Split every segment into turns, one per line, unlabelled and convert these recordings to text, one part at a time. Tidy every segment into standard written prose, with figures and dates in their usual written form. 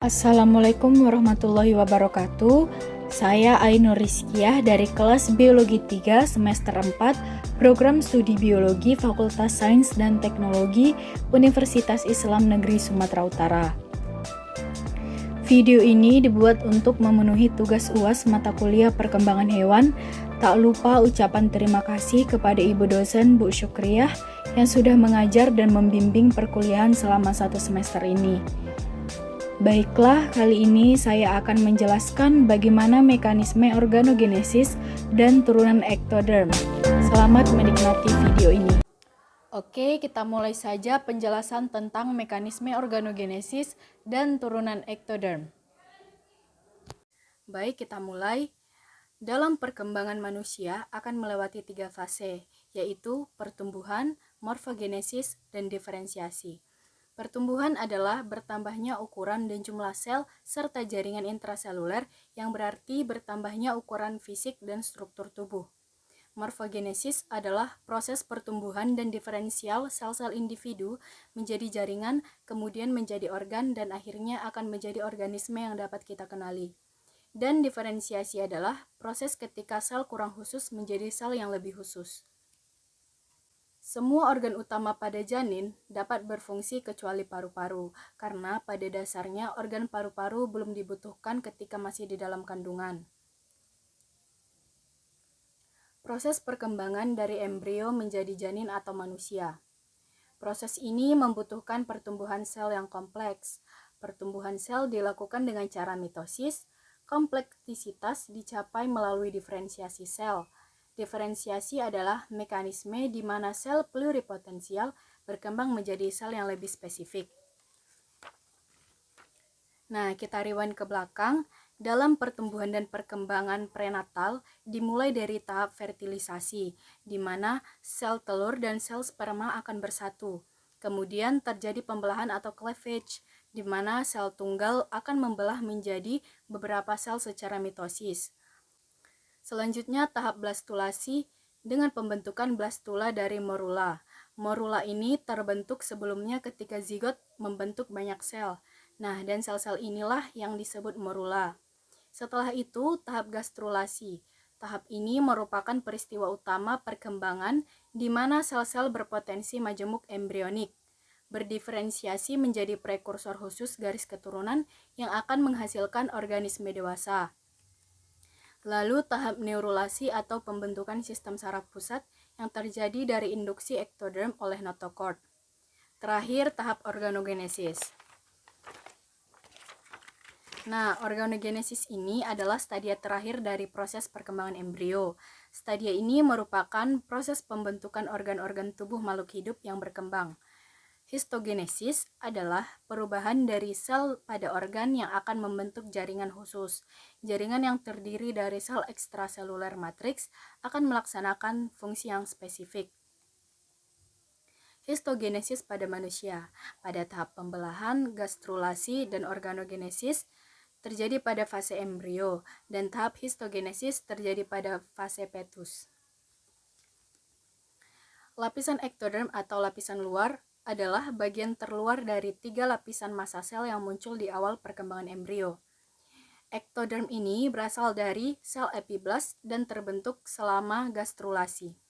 Assalamualaikum warahmatullahi wabarakatuh. Saya Ainur Rizkiah dari kelas Biologi 3 semester 4 Program Studi Biologi Fakultas Sains dan Teknologi Universitas Islam Negeri Sumatera Utara. Video ini dibuat untuk memenuhi tugas UAS mata kuliah perkembangan hewan. Tak lupa ucapan terima kasih kepada Ibu dosen Bu Syukriah yang sudah mengajar dan membimbing perkuliahan selama 1 semester ini. Baiklah, kali ini saya akan menjelaskan bagaimana mekanisme organogenesis dan turunan ektoderm. Selamat menikmati video ini. Oke, kita mulai saja penjelasan tentang mekanisme organogenesis dan turunan ektoderm. Baik, kita mulai. Dalam perkembangan manusia akan melewati 3 fase, yaitu pertumbuhan, morfogenesis, dan diferensiasi. Pertumbuhan adalah bertambahnya ukuran dan jumlah sel serta jaringan intraseluler yang berarti bertambahnya ukuran fisik dan struktur tubuh. Morfogenesis adalah proses pertumbuhan dan diferensial sel-sel individu menjadi jaringan, kemudian menjadi organ, dan akhirnya akan menjadi organisme yang dapat kita kenali. Dan diferensiasi adalah proses ketika sel kurang khusus menjadi sel yang lebih khusus. Semua organ utama pada janin dapat berfungsi kecuali paru-paru, karena pada dasarnya organ paru-paru belum dibutuhkan ketika masih di dalam kandungan. Proses perkembangan dari embrio menjadi janin atau manusia. Proses ini membutuhkan pertumbuhan sel yang kompleks. Pertumbuhan sel dilakukan dengan cara mitosis. Kompleksitas dicapai melalui diferensiasi sel. Diferensiasi adalah mekanisme di mana sel pluripotensial berkembang menjadi sel yang lebih spesifik. Nah, kita rewind ke belakang. Dalam pertumbuhan dan perkembangan prenatal dimulai dari tahap fertilisasi, di mana sel telur dan sel sperma akan bersatu. Kemudian terjadi pembelahan atau cleavage, di mana sel tunggal akan membelah menjadi beberapa sel secara mitosis. Selanjutnya tahap blastulasi dengan pembentukan blastula dari morula. Morula ini terbentuk sebelumnya ketika zigot membentuk banyak sel. Nah, dan sel-sel inilah yang disebut morula. Setelah itu tahap gastrulasi. Tahap ini merupakan peristiwa utama perkembangan di mana sel-sel berpotensi majemuk embrionik berdiferensiasi menjadi prekursor khusus garis keturunan yang akan menghasilkan organisme dewasa. Lalu tahap neurulasi atau pembentukan sistem saraf pusat yang terjadi dari induksi ektoderm oleh notochord. Terakhir tahap organogenesis. Nah, organogenesis ini adalah stadia terakhir dari proses perkembangan embrio. Stadia ini merupakan proses pembentukan organ-organ tubuh makhluk hidup yang berkembang. Histogenesis adalah perubahan dari sel pada organ yang akan membentuk jaringan khusus. Jaringan yang terdiri dari sel ekstraseluler matriks akan melaksanakan fungsi yang spesifik. Histogenesis pada manusia. Pada tahap pembelahan, gastrulasi, dan organogenesis terjadi pada fase embrio, dan tahap histogenesis terjadi pada fase fetus. Lapisan ektoderm atau lapisan luar adalah bagian terluar dari 3 lapisan massa sel yang muncul di awal perkembangan embrio. Ektoderm ini berasal dari sel epiblast dan terbentuk selama gastrulasi.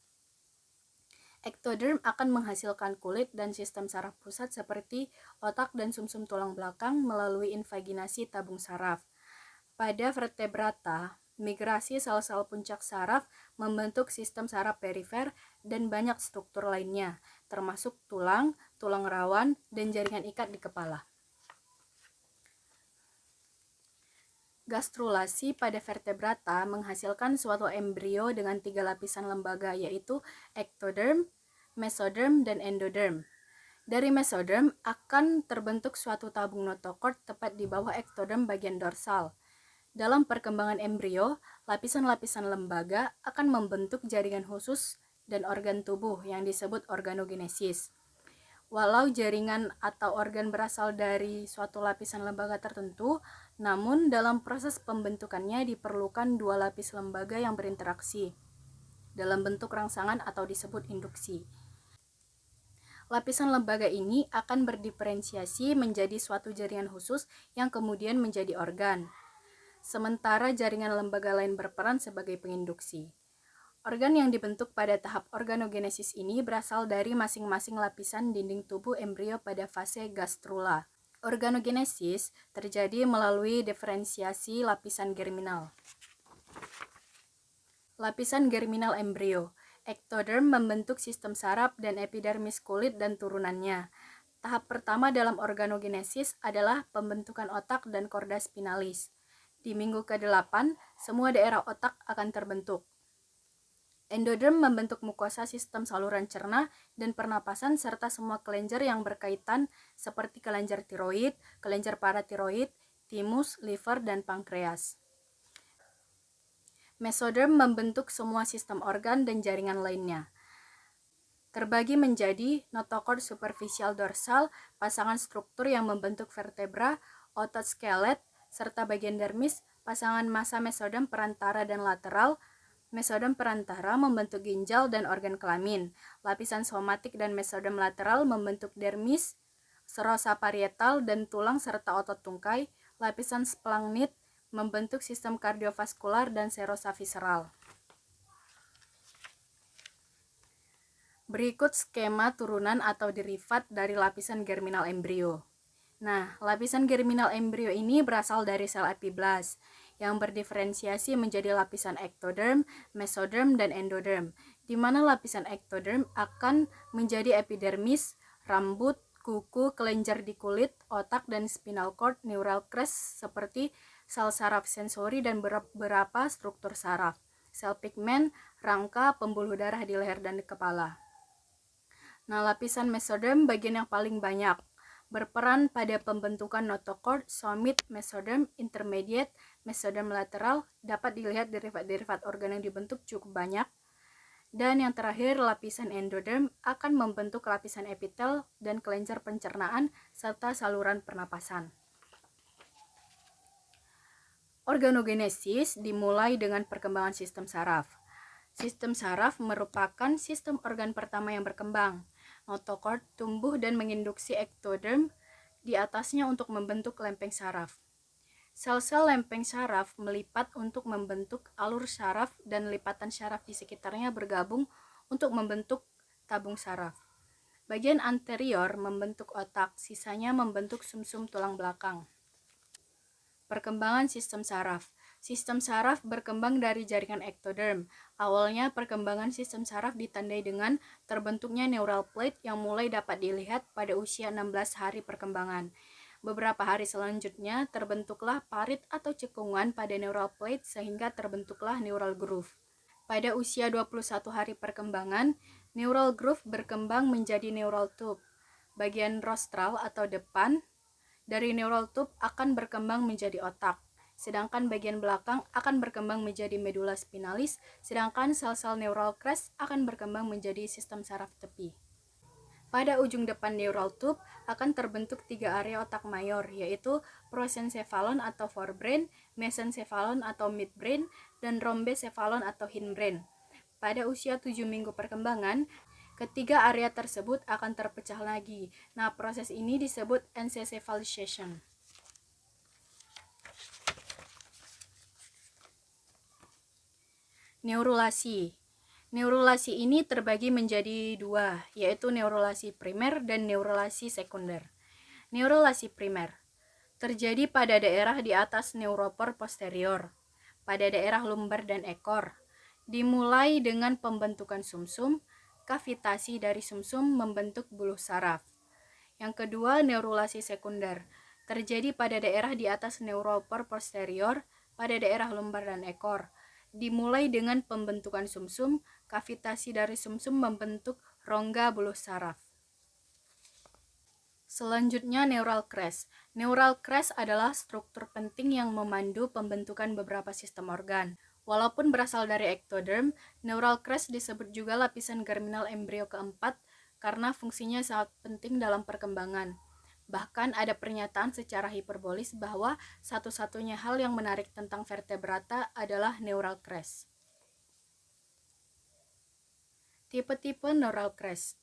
Ektoderm akan menghasilkan kulit dan sistem saraf pusat seperti otak dan sumsum tulang belakang melalui invaginasi tabung saraf. Pada vertebrata, migrasi sel-sel puncak saraf membentuk sistem saraf perifer dan banyak struktur lainnya, termasuk tulang, tulang rawan, dan jaringan ikat di kepala. Gastrulasi pada vertebrata menghasilkan suatu embrio dengan 3 lapisan lembaga, yaitu ektoderm, mesoderm, dan endoderm. Dari mesoderm akan terbentuk suatu tabung notochord tepat di bawah ektoderm bagian dorsal. Dalam perkembangan embrio, lapisan-lapisan lembaga akan membentuk jaringan khusus dan organ tubuh yang disebut organogenesis. Walau jaringan atau organ berasal dari suatu lapisan lembaga tertentu, namun dalam proses pembentukannya diperlukan 2 lapis lembaga yang berinteraksi dalam bentuk rangsangan atau disebut induksi. Lapisan lembaga ini akan berdiferensiasi menjadi suatu jaringan khusus yang kemudian menjadi organ. Sementara jaringan lembaga lain berperan sebagai penginduksi. Organ yang dibentuk pada tahap organogenesis ini berasal dari masing-masing lapisan dinding tubuh embrio pada fase gastrula. Organogenesis terjadi melalui diferensiasi lapisan germinal. Lapisan germinal embrio. Ektoderm membentuk sistem saraf dan epidermis kulit dan turunannya. Tahap pertama dalam organogenesis adalah pembentukan otak dan korda spinalis. Di minggu ke-8, semua daerah otak akan terbentuk. Endoderm membentuk mukosa sistem saluran cerna dan pernapasan serta semua kelenjar yang berkaitan seperti kelenjar tiroid, kelenjar paratiroid, timus, liver, dan pankreas. Mesoderm membentuk semua sistem organ dan jaringan lainnya. Terbagi menjadi notochord superficial dorsal, pasangan struktur yang membentuk vertebra, otot skelet, serta bagian dermis, pasangan massa mesoderm perantara dan lateral. Mesoderm perantara membentuk ginjal dan organ kelamin. Lapisan somatik dan mesoderm lateral membentuk dermis, serosa parietal dan tulang serta otot tungkai. Lapisan splaghnit membentuk sistem kardiovaskular dan serosa visceral. Berikut skema turunan atau derivat dari lapisan germinal embrio. Nah, lapisan germinal embrio ini berasal dari sel epiblast yang berdiferensiasi menjadi lapisan ektoderm, mesoderm, dan endoderm, di mana lapisan ektoderm akan menjadi epidermis, rambut, kuku, kelenjar di kulit, otak, dan spinal cord, neural crest seperti sel saraf sensori dan beberapa struktur saraf, sel pigmen, rangka, pembuluh darah di leher dan di kepala. Nah, lapisan mesoderm bagian yang paling banyak, berperan pada pembentukan notochord, somit, mesoderm, intermediate, mesoderm lateral, dapat dilihat derivat-derivat organ yang dibentuk cukup banyak. Dan yang terakhir, lapisan endoderm akan membentuk lapisan epitel dan kelenjar pencernaan serta saluran pernapasan. Organogenesis dimulai dengan perkembangan sistem saraf. Sistem saraf merupakan sistem organ pertama yang berkembang. Notochord tumbuh dan menginduksi ektoderm di atasnya untuk membentuk lempeng saraf. Sel-sel lempeng saraf melipat untuk membentuk alur saraf dan lipatan saraf di sekitarnya bergabung untuk membentuk tabung saraf. Bagian anterior membentuk otak, sisanya membentuk sumsum tulang belakang. Perkembangan sistem saraf. Sistem saraf berkembang dari jaringan ektoderm. Awalnya perkembangan sistem saraf ditandai dengan terbentuknya neural plate yang mulai dapat dilihat pada usia 16 hari perkembangan. Beberapa hari selanjutnya terbentuklah parit atau cekungan pada neural plate sehingga terbentuklah neural groove. Pada usia 21 hari perkembangan, neural groove berkembang menjadi neural tube. Bagian rostral atau depan dari neural tube akan berkembang menjadi otak, sedangkan bagian belakang akan berkembang menjadi medula spinalis, sedangkan sel-sel neural crest akan berkembang menjadi sistem saraf tepi. Pada ujung depan neural tube akan terbentuk 3 area otak mayor, yaitu prosencephalon atau forebrain, mesencephalon atau midbrain, dan rhombecephalon atau hindbrain. Pada usia 7 minggu perkembangan, ketiga area tersebut akan terpecah lagi. Nah, proses ini disebut encephalization. Neurulasi. Neurulasi ini terbagi menjadi dua, yaitu neurulasi primer dan neurulasi sekunder. Neurulasi primer terjadi pada daerah di atas neuropor posterior, pada daerah lumbar dan ekor. Dimulai dengan pembentukan sumsum, kavitasi dari sumsum membentuk buluh saraf. Yang kedua, neurulasi sekunder terjadi pada daerah di atas neuropor posterior, pada daerah lumbar dan ekor. Dimulai dengan pembentukan sumsum, kavitasi dari sumsum membentuk rongga buluh saraf. Selanjutnya, neural crest. Neural crest adalah struktur penting yang memandu pembentukan beberapa sistem organ. Walaupun berasal dari ektoderm, neural crest disebut juga lapisan germinal embrio keempat karena fungsinya sangat penting dalam perkembangan. Bahkan ada pernyataan secara hiperbolis bahwa satu-satunya hal yang menarik tentang vertebrata adalah neural crest. Tipe-tipe neural crest.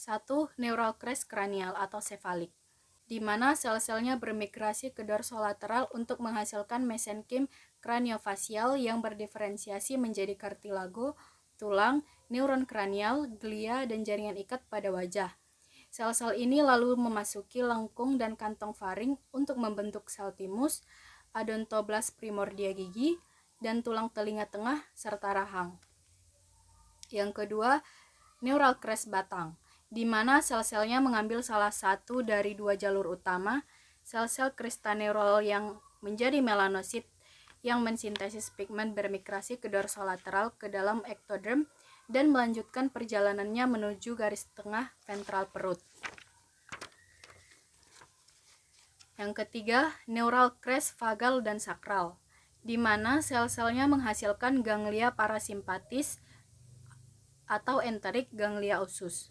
1. Neural crest kranial atau sefalik, di mana sel-selnya bermigrasi ke dorsolateral untuk menghasilkan mesenkim kraniofasial yang berdiferensiasi menjadi kartilago, tulang, neuron kranial, glia, dan jaringan ikat pada wajah. Sel-sel ini lalu memasuki lengkung dan kantong faring untuk membentuk sel timus, odontoblas primordia gigi, dan tulang telinga tengah serta rahang. Yang kedua, neural crest batang, di mana sel-selnya mengambil salah satu dari dua jalur utama, sel-sel kristaneural yang menjadi melanosit yang mensintesis pigmen bermigrasi ke dorsolateral ke dalam ektoderm dan melanjutkan perjalanannya menuju garis tengah ventral perut. Yang ketiga, neural crest vagal dan sakral, di mana sel-selnya menghasilkan ganglia parasimpatis atau enterik ganglia usus.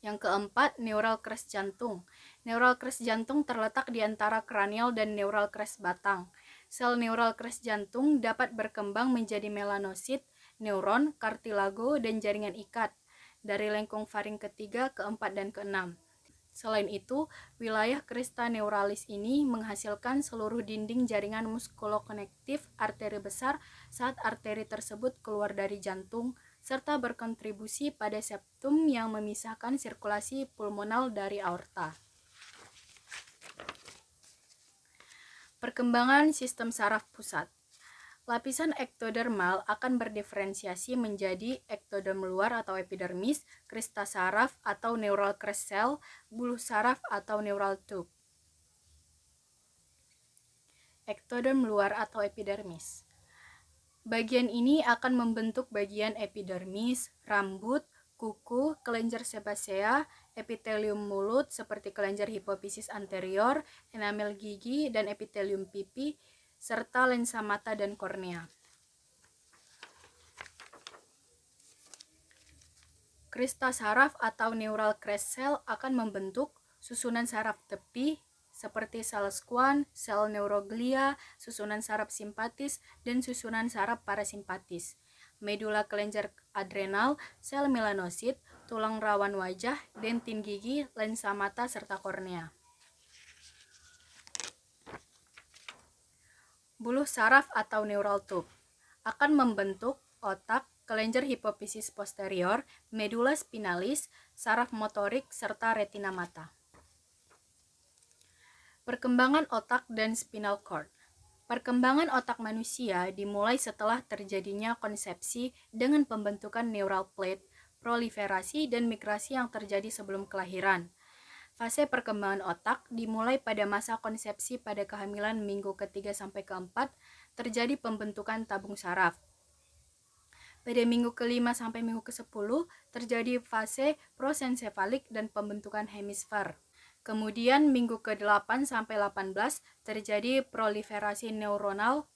Yang keempat, neural crest jantung. Neural crest jantung terletak di antara kranial dan neural crest batang. Sel neural crest jantung dapat berkembang menjadi melanosit, neuron, kartilago, dan jaringan ikat dari lengkung faring ketiga, keempat, dan keenam. Selain itu, wilayah crista neuralis ini menghasilkan seluruh dinding jaringan muskulokonektif arteri besar saat arteri tersebut keluar dari jantung, serta berkontribusi pada septum yang memisahkan sirkulasi pulmonal dari aorta. Perkembangan sistem saraf pusat. Lapisan ektodermal akan berdiferensiasi menjadi ektoderm luar atau epidermis, krista saraf atau neural crest cell, buluh saraf atau neural tube. Ektoderm luar atau epidermis. Bagian ini akan membentuk bagian epidermis, rambut, kuku, kelenjar sebasea, epitelium mulut seperti kelenjar hipofisis anterior, enamel gigi, dan epitelium pipi, serta lensa mata dan kornea. Krista saraf atau neural crest cell akan membentuk susunan saraf tepi seperti sel Schwann, sel neuroglia, susunan saraf simpatis, dan susunan saraf parasimpatis. Medula kelenjar adrenal, sel melanosit, tulang rawan wajah, dentin gigi, lensa mata, serta kornea. Buluh saraf atau neural tube akan membentuk otak, kelenjar hipofisis posterior, medula spinalis, saraf motorik, serta retina mata. Perkembangan otak dan spinal cord. Perkembangan otak manusia dimulai setelah terjadinya konsepsi dengan pembentukan neural plate, proliferasi, dan migrasi yang terjadi sebelum kelahiran. Fase perkembangan otak dimulai pada masa konsepsi pada kehamilan minggu ke-3 sampai ke-4, terjadi pembentukan tabung saraf. Pada minggu ke-5 sampai minggu ke-10, terjadi fase prosensefalik dan pembentukan hemisfer. Kemudian minggu ke-8 sampai 18 terjadi proliferasi neuronal,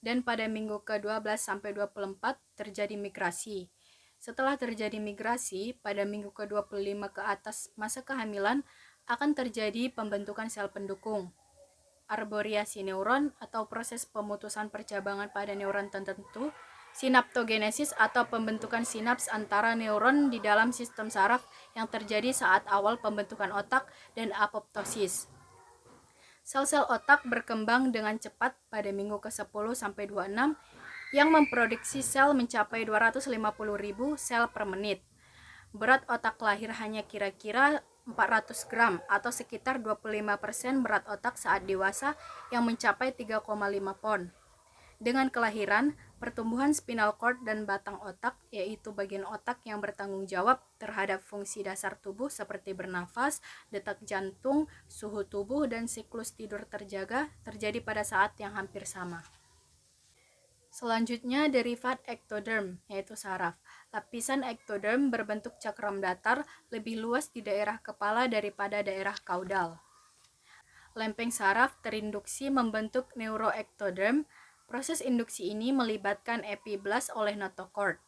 dan pada minggu ke-12 sampai 24 terjadi migrasi. Setelah terjadi migrasi, pada minggu ke-25 ke atas masa kehamilan akan terjadi pembentukan sel pendukung, arboriasi neuron atau proses pemutusan percabangan pada neuron tertentu, sinaptogenesis atau pembentukan sinaps antara neuron di dalam sistem saraf yang terjadi saat awal pembentukan otak, dan apoptosis. Sel-sel otak berkembang dengan cepat pada minggu ke-10 sampai 26 yang memproduksi sel mencapai 250.000 sel per menit. Berat otak lahir hanya kira-kira 400 gram atau sekitar 25% berat otak saat dewasa yang mencapai 3,5 pon. Dengan kelahiran, pertumbuhan spinal cord dan batang otak, yaitu bagian otak yang bertanggung jawab terhadap fungsi dasar tubuh seperti bernafas, detak jantung, suhu tubuh, dan siklus tidur terjaga, terjadi pada saat yang hampir sama. Selanjutnya, derivat ektoderm, yaitu saraf. Lapisan ektoderm berbentuk cakram datar, lebih luas di daerah kepala daripada daerah kaudal. Lempeng saraf terinduksi membentuk neuroektoderm. Proses induksi ini melibatkan epiblast oleh notochord.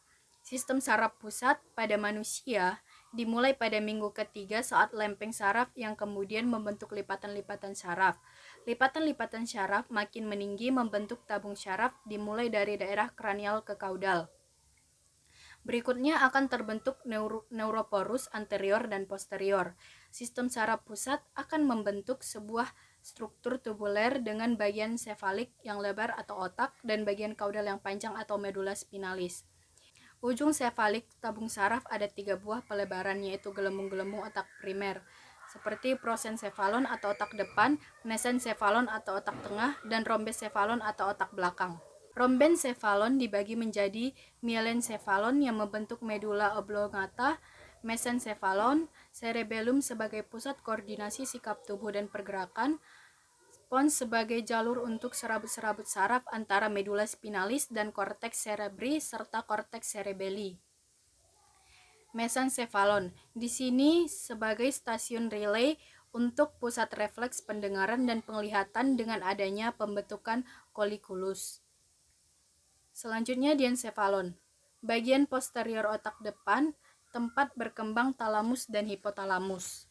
Sistem saraf pusat pada manusia dimulai pada minggu ke-3 saat lempeng saraf yang kemudian membentuk lipatan-lipatan saraf. Lipatan-lipatan saraf makin meninggi membentuk tabung saraf dimulai dari daerah kranial ke kaudal. Berikutnya akan terbentuk neuroporus anterior dan posterior. Sistem saraf pusat akan membentuk sebuah struktur tubuler dengan bagian sefalik yang lebar atau otak dan bagian kaudal yang panjang atau medula spinalis. Ujung sefalik tabung saraf ada 3 buah pelebaran, yaitu gelembung-gelembung otak primer, seperti prosencephalon atau otak depan, mesencephalon atau otak tengah, dan rhombencephalon atau otak belakang. Rhombencephalon dibagi menjadi mielencephalon yang membentuk medula oblongata, mesencephalon, cerebellum sebagai pusat koordinasi sikap tubuh dan pergerakan, pons sebagai jalur untuk serabut-serabut saraf antara medula spinalis dan cortex cerebri serta cortex cerebelli. Mesencephalon di sini sebagai stasiun relay untuk pusat refleks pendengaran dan penglihatan dengan adanya pembentukan colliculus. Selanjutnya diencephalon, bagian posterior otak depan, tempat berkembang talamus dan hipotalamus.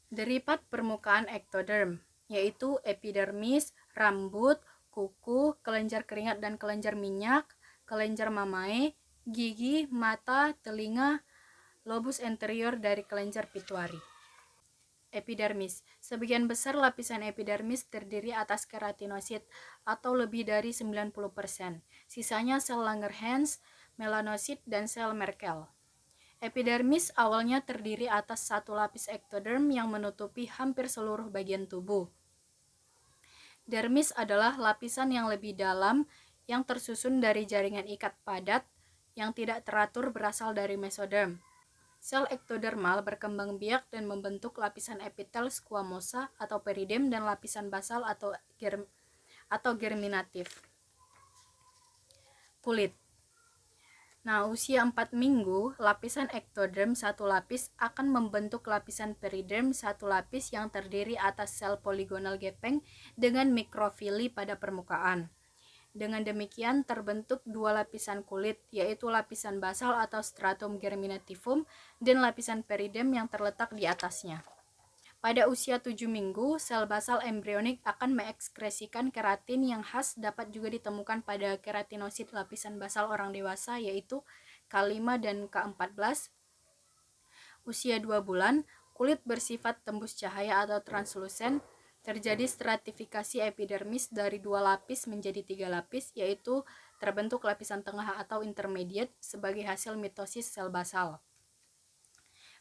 Deripat permukaan ektoderm, yaitu epidermis, rambut, kuku, kelenjar keringat dan kelenjar minyak, kelenjar mamae, gigi, mata, telinga, lobus anterior dari kelenjar pituari. Epidermis. Sebagian besar lapisan epidermis terdiri atas keratinosit atau lebih dari 90%. Sisanya sel Langerhans, melanosit, dan sel Merkel. Epidermis awalnya terdiri atas satu lapis ektoderm yang menutupi hampir seluruh bagian tubuh. Dermis adalah lapisan yang lebih dalam yang tersusun dari jaringan ikat padat yang tidak teratur berasal dari mesoderm. Sel ektodermal berkembang biak dan membentuk lapisan epitel squamosa atau peridem dan lapisan basal atau germinatif. Kulit. Nah, usia 4 minggu, lapisan ektoderm satu lapis akan membentuk lapisan periderm satu lapis yang terdiri atas sel poligonal gepeng dengan mikrofili pada permukaan. Dengan demikian terbentuk dua lapisan kulit, yaitu lapisan basal atau stratum germinativum dan lapisan peridem yang terletak di atasnya. Pada usia 7 minggu, sel basal embrionik akan mengekskresikan keratin yang khas dapat juga ditemukan pada keratinosit lapisan basal orang dewasa, yaitu K5 dan K14. Usia 2 bulan, kulit bersifat tembus cahaya atau translusen. Terjadi stratifikasi epidermis dari 2 lapis menjadi 3 lapis, yaitu terbentuk lapisan tengah atau intermediate sebagai hasil mitosis sel basal.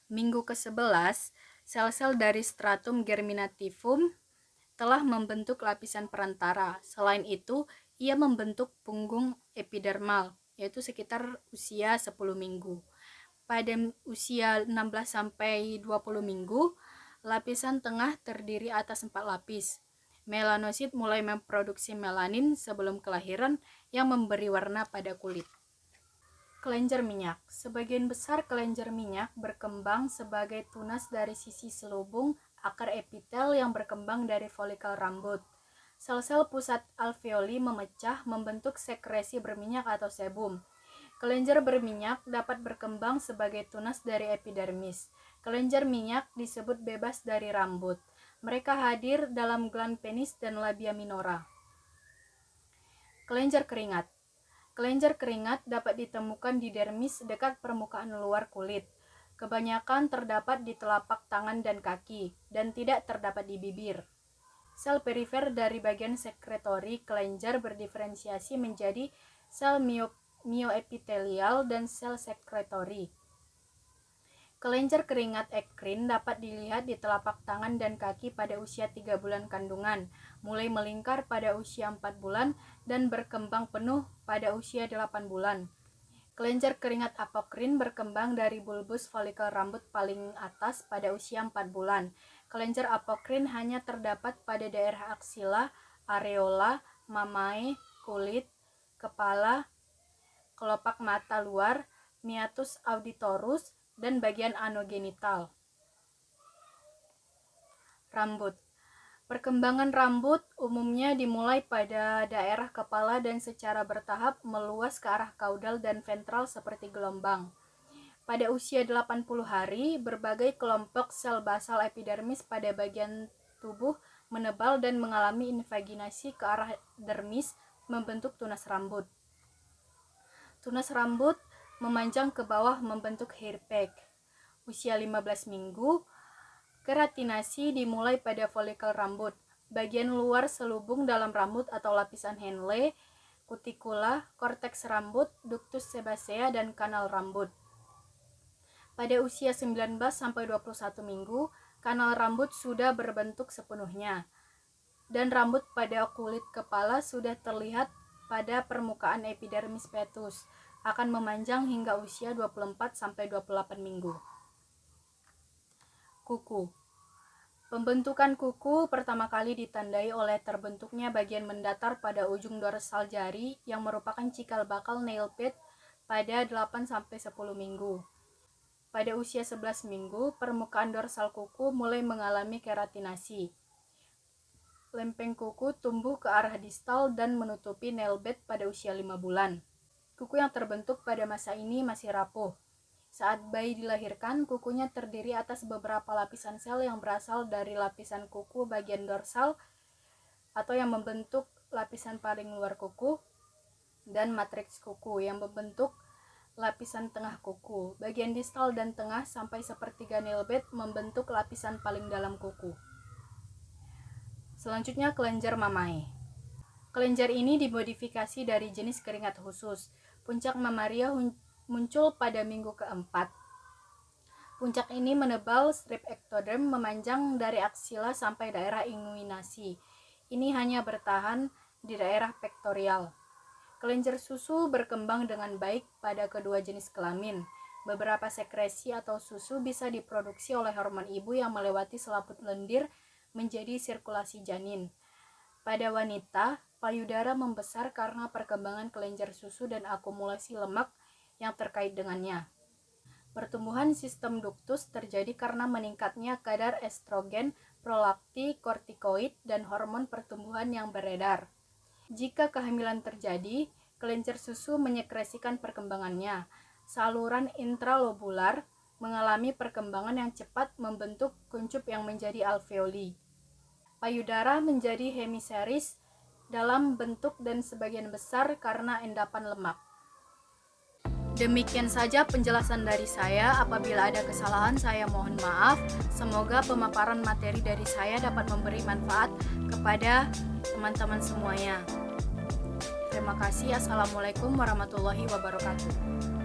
Minggu ke-11, sel-sel dari stratum germinativum telah membentuk lapisan perantara. Selain itu, ia membentuk punggung epidermal, yaitu sekitar usia 10 minggu. Pada usia 16-20 minggu, lapisan tengah terdiri atas 4 lapis. Melanosit mulai memproduksi melanin sebelum kelahiran yang memberi warna pada kulit. Kelenjar minyak. Sebagian besar kelenjar minyak berkembang sebagai tunas dari sisi selubung akar epitel yang berkembang dari folikel rambut. Sel-sel pusat alveoli memecah membentuk sekresi berminyak atau sebum. Kelenjar berminyak dapat berkembang sebagai tunas dari epidermis. Kelenjar minyak disebut bebas dari rambut. Mereka hadir dalam gland penis dan labia minora. Kelenjar keringat. Kelenjar keringat dapat ditemukan di dermis dekat permukaan luar kulit. Kebanyakan terdapat di telapak tangan dan kaki, dan tidak terdapat di bibir. Sel perifer dari bagian sekretori kelenjar berdiferensiasi menjadi sel mioepitelial dan sel sekretori. Kelenjar keringat ekrin dapat dilihat di telapak tangan dan kaki pada usia 3 bulan kandungan, mulai melingkar pada usia 4 bulan dan berkembang penuh pada usia 8 bulan. Kelenjar keringat apokrin berkembang dari bulbus folikel rambut paling atas pada usia 4 bulan. Kelenjar apokrin hanya terdapat pada daerah aksila, areola, mamae, kulit, kepala, kelopak mata luar, meatus auditorus, dan bagian anogenital. Rambut. Perkembangan rambut umumnya dimulai pada daerah kepala dan secara bertahap meluas ke arah kaudal dan ventral seperti gelombang. Pada usia 80 hari, berbagai kelompok sel basal epidermis pada bagian tubuh menebal dan mengalami invaginasi ke arah dermis membentuk tunas rambut. Tunas rambut memanjang ke bawah membentuk hair pack. Usia 15 minggu, keratinasi dimulai pada folikel rambut, bagian luar selubung dalam rambut atau lapisan Henle, kutikula, korteks rambut, ductus sebacea, dan kanal rambut. Pada usia 19-21 minggu, kanal rambut sudah berbentuk sepenuhnya, dan rambut pada kulit kepala sudah terlihat pada permukaan epidermis fetus, akan memanjang hingga usia 24-28 minggu. Kuku. Pembentukan kuku pertama kali ditandai oleh terbentuknya bagian mendatar pada ujung dorsal jari yang merupakan cikal bakal nail bed pada 8-10 minggu. Pada usia 11 minggu, permukaan dorsal kuku mulai mengalami keratinasi. Lempeng kuku tumbuh ke arah distal dan menutupi nail bed pada usia 5 bulan. Kuku yang terbentuk pada masa ini masih rapuh. Saat bayi dilahirkan, kukunya terdiri atas beberapa lapisan sel yang berasal dari lapisan kuku bagian dorsal atau yang membentuk lapisan paling luar kuku, dan matriks kuku yang membentuk lapisan tengah kuku. Bagian distal dan tengah sampai sepertiga nail bed membentuk lapisan paling dalam kuku. Selanjutnya, kelenjar mamae. Kelenjar ini dimodifikasi dari jenis keringat khusus. Puncak mamaria muncul pada minggu keempat. Puncak ini menebal, strip ektoderm memanjang dari aksila sampai daerah inguinasi. Ini hanya bertahan di daerah pektorial. Kelenjar susu berkembang dengan baik pada kedua jenis kelamin. Beberapa sekresi atau susu bisa diproduksi oleh hormon ibu yang melewati selaput lendir menjadi sirkulasi janin. Pada wanita, payudara membesar karena perkembangan kelenjar susu dan akumulasi lemak yang terkait dengannya. Pertumbuhan sistem ductus terjadi karena meningkatnya kadar estrogen, prolaktin, kortikoid, dan hormon pertumbuhan yang beredar. Jika kehamilan terjadi, kelenjar susu menyekresikan perkembangannya. Saluran intralobular mengalami perkembangan yang cepat membentuk kuncup yang menjadi alveoli. Payudara menjadi hemiseris dalam bentuk dan sebagian besar karena endapan lemak. Demikian saja penjelasan dari saya. Apabila ada kesalahan, saya mohon maaf. Semoga pemaparan materi dari saya dapat memberi manfaat kepada teman-teman semuanya. Terima kasih. Assalamualaikum warahmatullahi wabarakatuh.